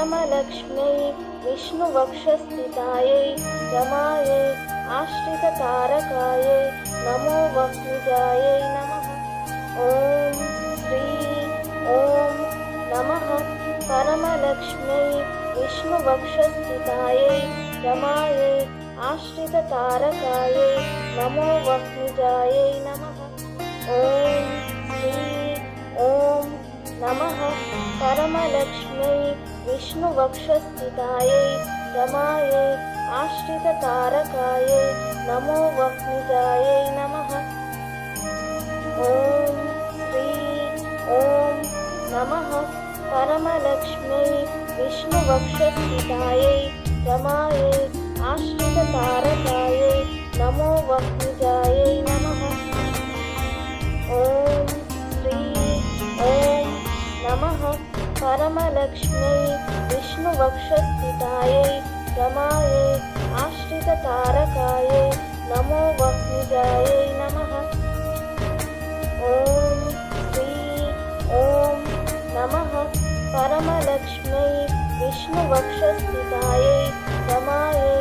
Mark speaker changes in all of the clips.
Speaker 1: परमलक्ष्म्यै विष्णुवक्षस्थितायै रमायै आश्रिततारकायै नमो वह्निजायै नमः। ॐ श्री ॐ नमः परमलक्ष्म्यै विष्णुवक्षस्थितायै रमायै आश्रिततारकायै नमो वह्निजायै नमः। ॐ श्री ॐ नमः परमलक्ष्म्यै विष्णुवक्षस्थितायै रमायै आश्रिततारकायै नमो वह्निजायै नमः। ॐ श्री ॐ नमः परमलक्ष्म्यै विष्णुवक्षस्थितायै रमायै आश्रिततारकायै नमो वह्निजायै नमः। ॐ श्री ॐ नमः परमलक्ष्म्यै विष्णुवक्षस्थितायै रमायै आश्रिततारकायै नमो वह्निजायै नमः। ॐ श्री ॐ नमः परमलक्ष्म्यै विष्णुवक्षस्थितायै रमायै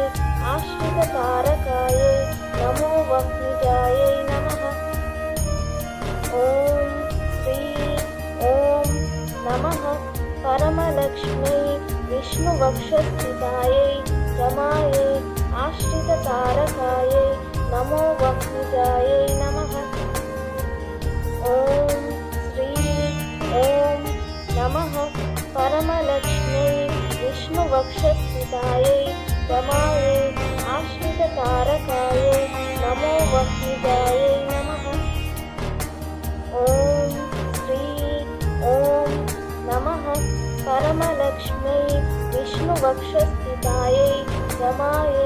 Speaker 1: आश्रिततारकायै नमो वह्निजायै नमः। ॐ श्री ॐ नमः परमलक्ष्म्यै विष्णुवक्षस्थितायै रमायै आश्रिततारकायै नमो वह्निजायै नमः। ॐ श्री ॐ नमः परमलक्ष्म्यै विष्णुवक्षस्थितायै रमायै आश्रिततारकायै नमो वह्निजायै नमः। ॐ श्री ॐ नमः परमलक्ष्म्यै विष्णुवक्षस्थितायै रमायै